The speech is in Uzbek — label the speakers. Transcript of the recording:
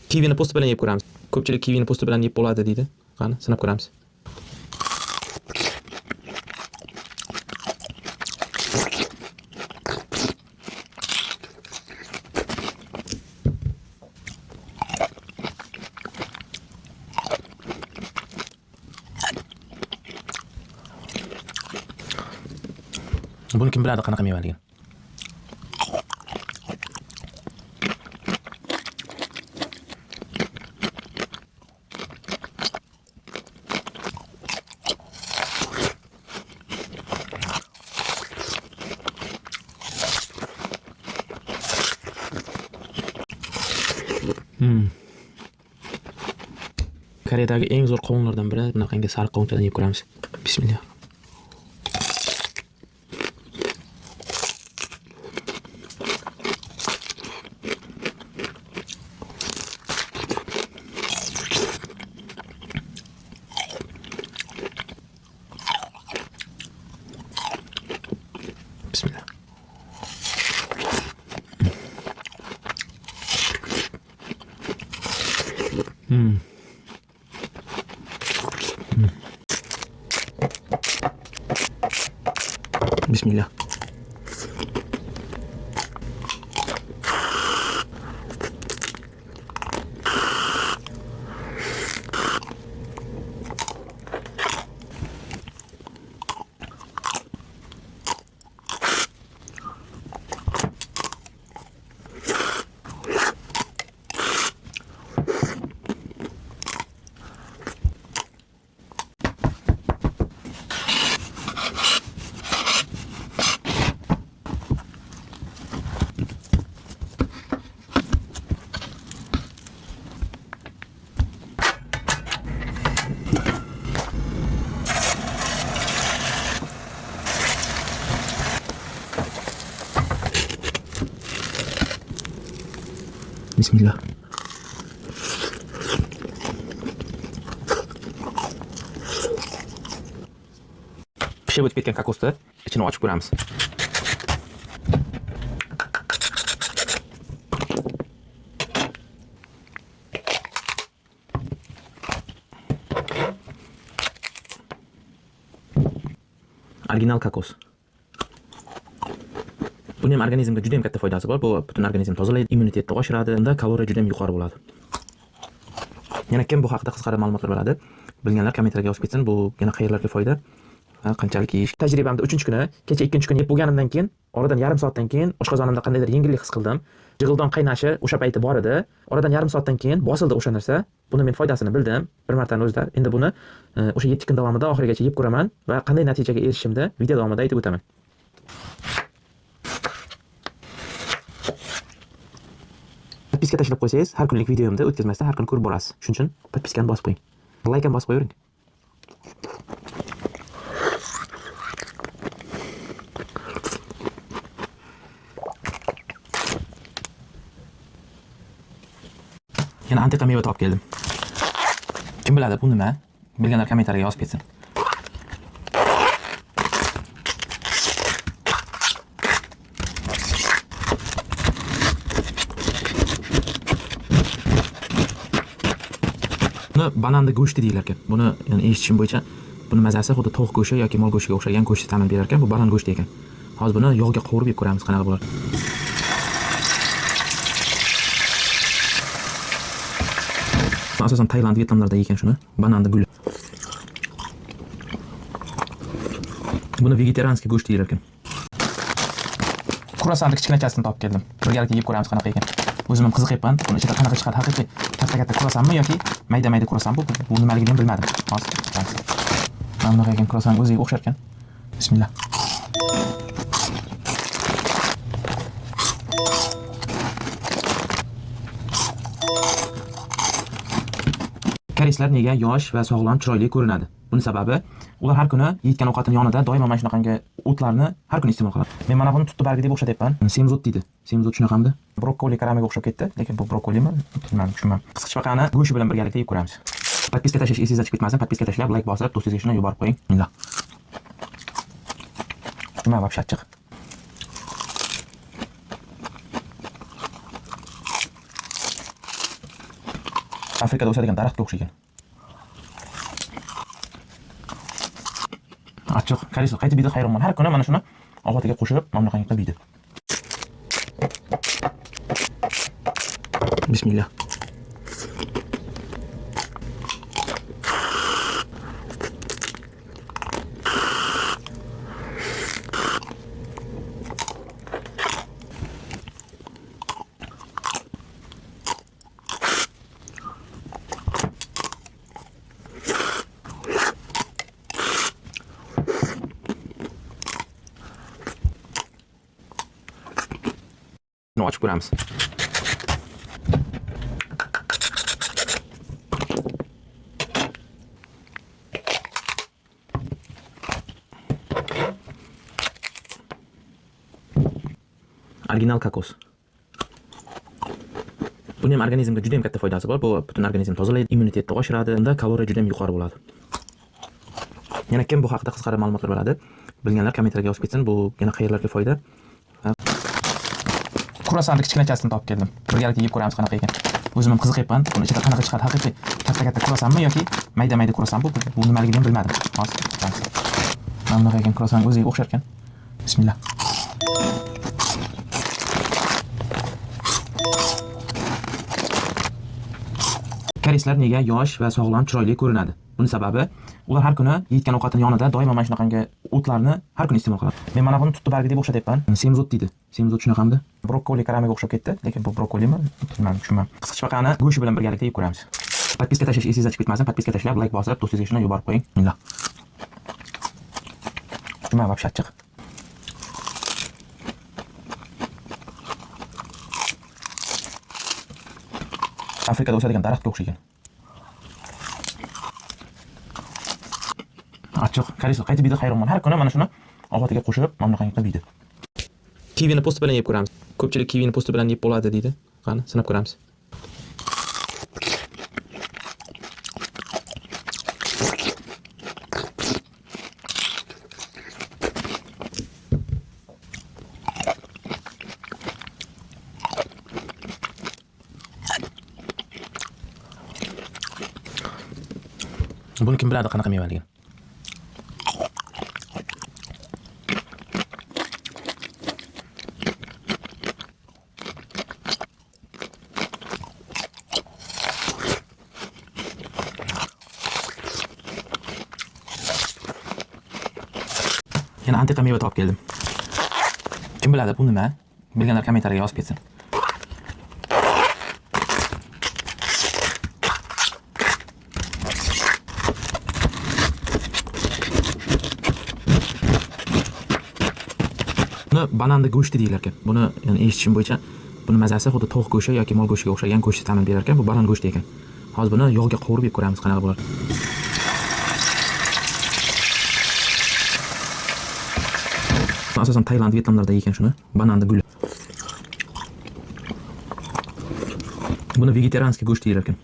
Speaker 1: Kivini po'sti bilan yeb ko'ramiz. Ko'pchilik kivini po'sti bilan yeb bo'ladi deydi. Qani, sinab ko'ramiz. Buni kim biladi qanaqa mevaligini? Koreyadagi eng zo'r qovunlardan biri bunaqangi sariq qovunchadan yeb ko'ramiz. Bismillah. Bismillah. Bismillah. Bismillah. Pishib o'tib ketgan kokosni ichini ochib ko'ramiz. Original kokos. Buni ham organizmga juda ham katta foydasi bor. Bu butun organizmni tozalaydi, immunitetni oshiradi, unda kaloriya juda ham yuqori bo'ladi. Yana kim bu haqida qisqacha ma'lumotlar biladi? Bilganlar kommentariyga yozib ketsin. Bu yana qayerlarga foyda va qanchalik yeyish. Tajribamda 3-kuni, kecha 2-kuni yeb bo'lganimdan keyin, oradan yarim soatdan keyin oshqozonimda qandaydir yengillik his qildim. Jig'ildon qaynashi o'sha payti bor edi. Oradan yarim soatdan keyin bosildi o'sha narsa. Buni men foydasini bildim bir martaning o'zida. Endi buni o'sha 7 kun davomida oxirigacha yeb ko'raman va qanday natijaga erishishimni video davomida aytib o'taman. Podpiska tashlab qo'ysangiz, har kunlik videomda o'tkazmasdan har kun ko'rib borasiz. Shuning uchun podpiskani bosib qo'ying. Like ham bosib qo'ying. Yana antiqa meva topib keldim. Kim biladi bu nima? Bilganlar kommentariyga yozib ketsin. Buni bananda go'shti deylar ekan. Buni eshitishim bo'yicha buni mazasi xuddi tovuq go'shti yoki mol go'shtiga o'xshagan go'shtni ta'min berar ekan. Bu banan go'shti ekan. Hozir buni yog'ga qovurib yeb ko'ramiz qanaqa bo'ladi. Asosan Tailand, Vyetnamlarda yegan shuni, bananda guli. Buni vegetarianskiy go'sht deylar ekan. Kruasanni kichkinachasini topib keldim. Birgalikda yeb ko'ramiz qanaqa ekan. O'zim ham qiziqyapman. Buni ichida qanaqa chiqadi? Haqiqiy katta kruasanmi yoki mayda kruasan bu nimaligini ham bilmadim. Hozir mana bunaqa ekan, kruasan o'ziga o'xshar ekan. Bismillah. Koreyslar nega yosh va sog'lom, chiroyli ko'rinadi? Buning sababi ular har kuni yeyotgan ovqatining yonida doimo mana shunaqangi o'tlarni har kuni iste'mol qiladi. Men mana buni tutdi bargi deb o'xshatyapman. Semzot deydi. Semzot shunaqamdi. Brokkoli karamiga o'xshab ketdi, lekin bu brokkolimi? Bilmadim, tushunmadim. Qisqichbaqani go'shti bilan birgalikda yeb ko'ramiz. Podpiska tashlash esingizdan chiqib ketmasin. Podpiska tashlab, like bosib, do'stingizga shuni yuborib qo'ying. Bismillah. Nima вообще achchiq? Afrikada o'sadigan daraxtga o'xshagan. Achchiq, koreyslar qaytib yeydi, hayronman. Har kuni mana shuni ovqatiga qo'shib, mana bunaqangi qilib yeydi. Bismillah. Buni ochib ko'ramiz. Original kokos. Buni ham organizmga juda ham katta foydasi bor. Bu butun organizmni tozalaydi, immunitetni oshiradi, unda kaloriya juda ham yuqori bo'ladi. Yana kim bu haqida qisqacha ma'lumotlar beradi? Bilganlar kommentariyga yozib ketsin. Bu yana qayerlarga foyda? Kruasanni kichkinachasini topib keldim. Birgalikda yeb ko'ramiz qanaqa ekan. O'zim ham qiziqyapman. Buni ichida qanaqa chiqadi? Haqiqiy katta kruasanmi yoki mayda kruasan bu? Bu nimaligini ham bilmadim. Hozir. Mana bunaqa ekan kruasan o'ziga o'xshar ekan. Bismillah. Koreyslar nega yosh va sog'lom, chiroyli ko'rinadi? Buning sababi ular har kuni yeyotgan ovqatining yonida doimo mana shunaqangi o'tlarni har kuni iste'mol qiladi. Men mana buni tutdi bargi deb o'xshatyapman. Semzot deydi. Semzot shunaqamdi. Brokkoli karamiga o'xshab ketdi, lekin bu brokkolimi? Bilmadim, tushunmadim. Qisqichbaqani go'shi bilan birgalikda yeb ko'ramiz. Podpiska tashlash esingizdan chiqib ketmasin. Podpiska tashlab, like bosib, do'stingizga shuni yuborib qo'ying. Bismillah. Nima vobshe achchiq. Afrikada o'sadigan daraxtga o'xshagan. Achchiq, koreyslar qaytib yeydi, hayronman. Har kuni mana shuni ovqatiga qo'shib, mana bunaqangi qilib yeydi. Kivini po'sti bilan yeb ko'ramiz. Ko'pchilik kivini po'sti bilan yeb bo'ladi deydi. Qani, sinab ko'ramiz. Buni kim biladi qanaqa mevaligini? Yana antiqa meva topib keldim. Kim biladi bu nima? Bilganlar kommentariyaga yozib ketsin. Buni bananda go'shti deylar ekan. Buni yani eshitishim bo'yicha buni mazasi xuddi tovuq go'shti yoki mol go'shtiga o'xshagan go'shtni ta'min berar ekan. Bu banan go'shti ekan. Hozir buni yog'ga qovurib yeb ko'ramiz qanaqa bo'ladi. Asosan Tailand, Vyetnamlarda yegan shuni. Bananda guli. Buni vegetarianskiy go'sht deylar ekan.